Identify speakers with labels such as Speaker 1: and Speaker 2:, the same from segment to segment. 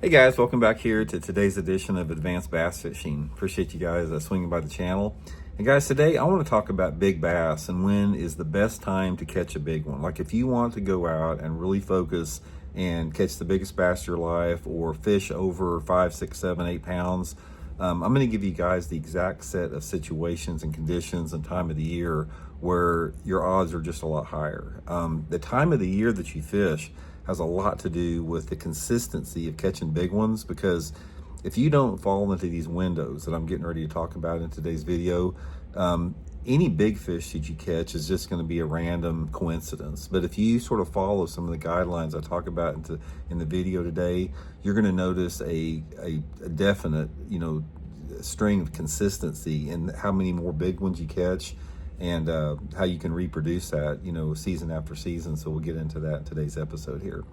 Speaker 1: Hey guys, welcome back here to today's edition of Advanced Bass Fishing. Appreciate you guys swinging by the channel. And guys, today I want to talk about big bass and when is the best time to catch a big one. Like if you want to go out and really focus and catch the biggest bass of your life or fish over 5, 6, 7, 8 pounds, I'm going to give you guys the exact set of situations and conditions and time of the year where your odds are just a lot higher. The time of the year that you fish has a lot to do with the consistency of catching big ones, because if you don't fall into these windows that I'm getting ready to talk about in today's video, any big fish that you catch is just going to be a random coincidence. But if you sort of follow some of the guidelines I talk about in the video today, you're going to notice a definite, string of consistency in how many more big ones you catch and how you can reproduce that, season after season. So we'll get into that in today's episode here.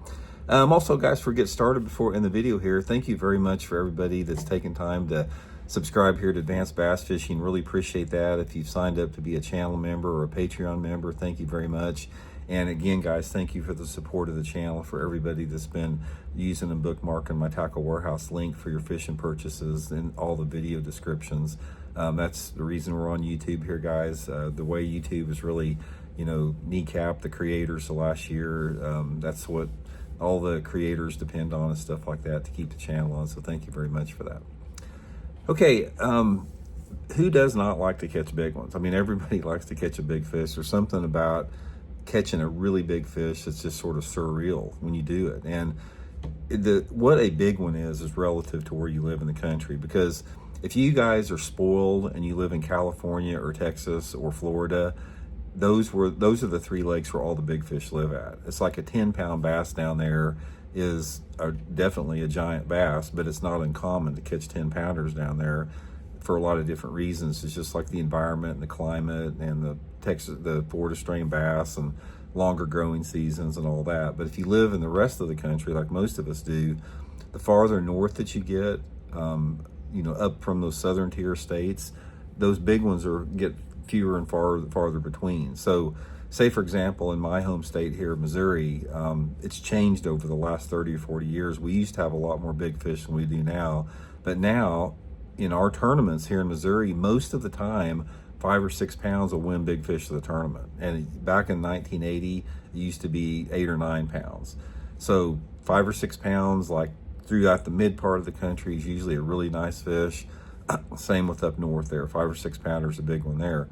Speaker 1: Also, guys, before we get started, before in the video here, thank you very much for everybody that's taken time to subscribe here to Advanced Bass Fishing. Really appreciate that. If you've signed up to be a channel member or a Patreon member, thank you very much. And again, guys, thank you for the support of the channel, for everybody that's been using and bookmarking my Tackle Warehouse link for your fishing purchases and all the video descriptions. That's the reason we're on YouTube here, guys. The way YouTube has really, kneecapped the creators the last year. That's what all the creators depend on and stuff like that to keep the channel on. So thank you very much for that. Okay, who does not like to catch big ones? I mean, everybody likes to catch a big fish. There's something about catching a really big fish that's just sort of surreal when you do it. And what a big one is relative to where you live in the country, because if you guys are spoiled and you live in California or Texas or Florida, those are the three lakes where all the big fish live at. It's like a 10-pound bass down there is definitely a giant bass, but it's not uncommon to catch 10-pounders down there for a lot of different reasons. It's just like the environment and the climate and the Florida strain bass and longer growing seasons and all that. But if you live in the rest of the country, like most of us do, the farther north that you get, up from those southern tier states, those big ones get fewer and farther between. So say, for example, in my home state here, Missouri, it's changed over the last 30 or 40 years. We used to have a lot more big fish than we do now. But now, in our tournaments here in Missouri, most of the time, 5 or 6 pounds will win big fish of the tournament. And back in 1980, it used to be 8 or 9 pounds. So 5 or 6 pounds, like throughout the mid part of the country, is usually a really nice fish. Same with up north there, 5 or 6 pounders, a big one there.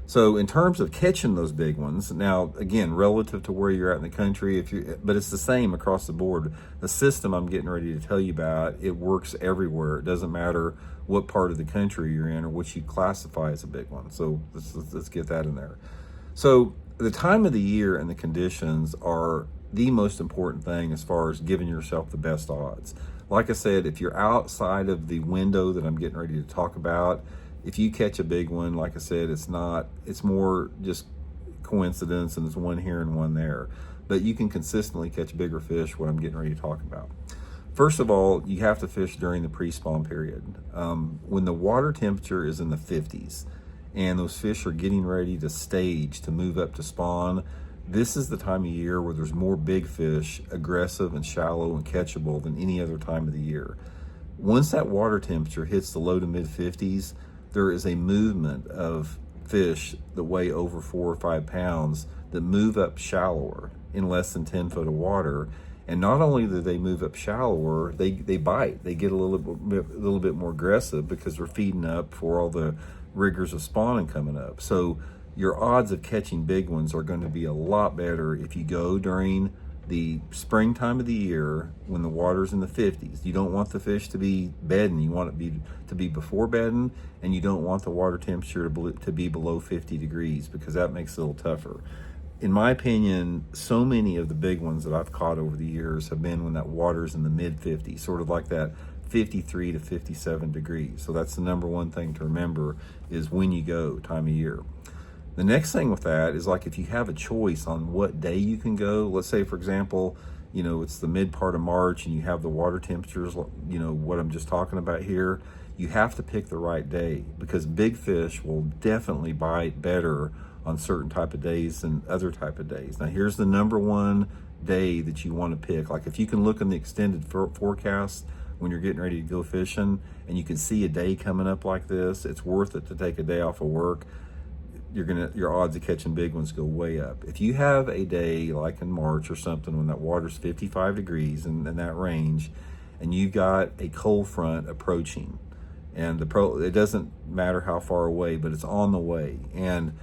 Speaker 1: So in terms of catching those big ones, now again, relative to where you're at in the country, but it's the same across the board. The system I'm getting ready to tell you about, it works everywhere. It doesn't matter what part of the country you're in or what you classify as a big one. So let's get that in there. So the time of the year and the conditions are the most important thing as far as giving yourself the best odds. Like I said, if you're outside of the window that I'm getting ready to talk about, if you catch a big one, like I said, it's more just coincidence, and it's one here and one there. But you can consistently catch bigger fish, what I'm getting ready to talk about. First of all, you have to fish during the pre-spawn period. When the water temperature is in the 50s and those fish are getting ready to stage to move up to spawn, this is the time of year where there's more big fish, aggressive and shallow and catchable, than any other time of the year. Once that water temperature hits the low to mid 50s, there is a movement of fish that weigh over 4 or 5 pounds that move up shallower in less than 10 foot of water. And not only do they move up shallower, they bite. They get a little bit more aggressive because they're feeding up for all the rigors of spawning coming up. So your odds of catching big ones are going to be a lot better if you go during the springtime of the year when the water's in the 50s. You don't want the fish to be bedding. You want it to be before bedding, and you don't want the water temperature to be below 50 degrees, because that makes it a little tougher. In my opinion, so many of the big ones that I've caught over the years have been when that water's in the mid 50s, sort of like that 53 to 57 degrees. So that's the number one thing to remember, is when you go, time of year. The next thing with that is, like, if you have a choice on what day you can go, let's say, for example, it's the mid part of March and you have the water temperatures, what I'm just talking about here, you have to pick the right day, because big fish will definitely bite better on certain type of days than other type of days. Now, here's the number one day that you want to pick. Like, if you can look in the extended forecast when you're getting ready to go fishing and you can see a day coming up like this, it's worth it to take a day off of work. Your odds of catching big ones go way up. If you have a day like in March or something when that water's 55 degrees in that range, and you've got a cold front approaching, and it doesn't matter how far away, but it's on the way. And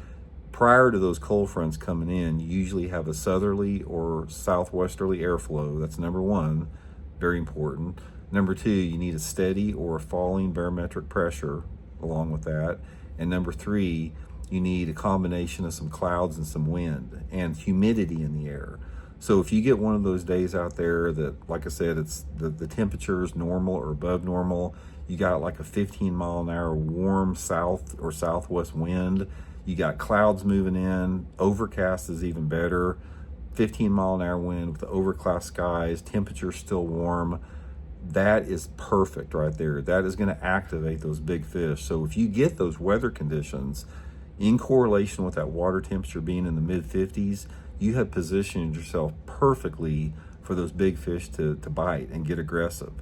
Speaker 1: prior to those cold fronts coming in, you usually have a southerly or southwesterly airflow. That's number one, very important. Number two, you need a steady or a falling barometric pressure along with that. And number three, you need a combination of some clouds and some wind and humidity in the air. So if you get one of those days out there that, like I said, it's the temperature is normal or above normal, you got like a 15-mile-an-hour warm south or southwest wind, you got clouds moving in, overcast is even better, 15-mile-an-hour wind with the overcast skies, temperature still warm, that is perfect right there. That is going to activate those big fish. So if you get those weather conditions in correlation with that water temperature being in the mid-50s, you have positioned yourself perfectly for those big fish to bite and get aggressive.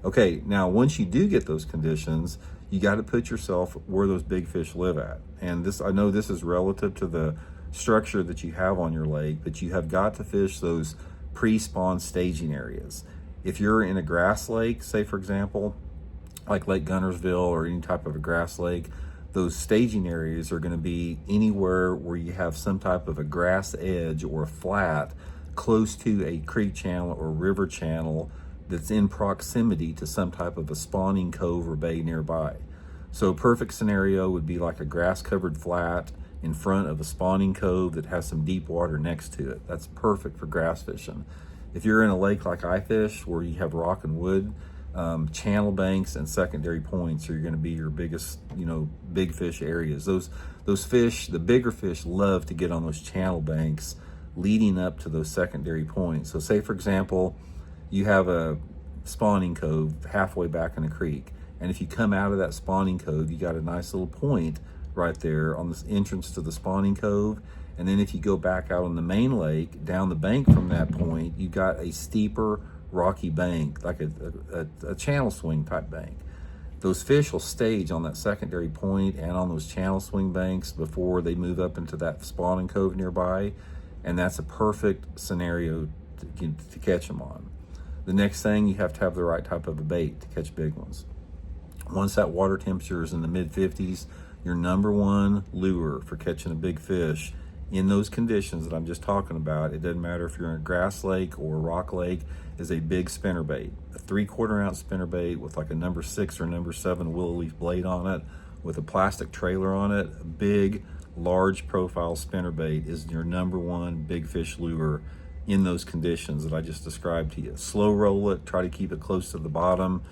Speaker 1: Okay, now once you do get those conditions, you got to put yourself where those big fish live at. And this, I know this is relative to the structure that you have on your lake, but you have got to fish those pre-spawn staging areas. If you're in a grass lake, say for example, like Lake Gunnersville or any type of a grass lake, those staging areas are going to be anywhere where you have some type of a grass edge or a flat close to a creek channel or river channel that's in proximity to some type of a spawning cove or bay nearby. So a perfect scenario would be like a grass covered flat in front of a spawning cove that has some deep water next to it. That's perfect for grass fishing. If you're in a lake like I fish where you have rock and wood, channel banks and secondary points are going to be your biggest, big fish areas. Those fish, the bigger fish, love to get on those channel banks leading up to those secondary points. So say for example, you have a spawning cove halfway back in the creek, and if you come out of that spawning cove, you got a nice little point right there on this entrance to the spawning cove. And then if you go back out on the main lake, down the bank from that point, you got a steeper rocky bank, like a channel swing type bank. Those fish will stage on that secondary point and on those channel swing banks before they move up into that spawning cove nearby, and that's a perfect scenario to catch them on. The next thing, you have to have the right type of a bait to catch big ones. Once that water temperature is in the mid-50s, your number one lure for catching a big fish in those conditions that I'm just talking about, it doesn't matter if you're in a grass lake or a rock lake, is a big spinnerbait. A 3/4 ounce spinnerbait with like a number 6 or number 7 willow leaf blade on it with a plastic trailer on it. A big, large profile spinnerbait is your number one big fish lure in those conditions that I just described to you. Slow roll it, try to keep it close to the bottom.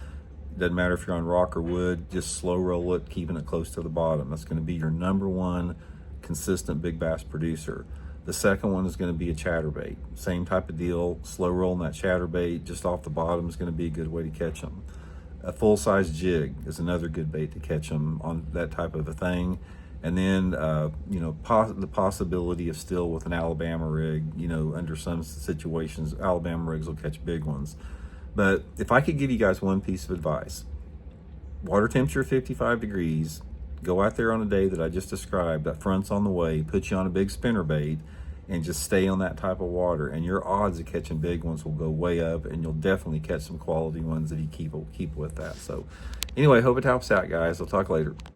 Speaker 1: Doesn't matter if you're on rock or wood, just slow roll it, keeping it close to the bottom. That's going to be your number one consistent big bass producer. The second one is going to be a chatterbait. Same type of deal, slow rolling that chatterbait just off the bottom is going to be a good way to catch them. A full-size jig is another good bait to catch them on that type of a thing. And then, the possibility of still with an Alabama rig, under some situations, Alabama rigs will catch big ones. But if I could give you guys one piece of advice, water temperature 55 degrees, go out there on a day that I just described, that front's on the way, put you on a big spinnerbait, and just stay on that type of water, and your odds of catching big ones will go way up, and you'll definitely catch some quality ones if you keep with that. So anyway, hope it helps out, guys. I'll talk later.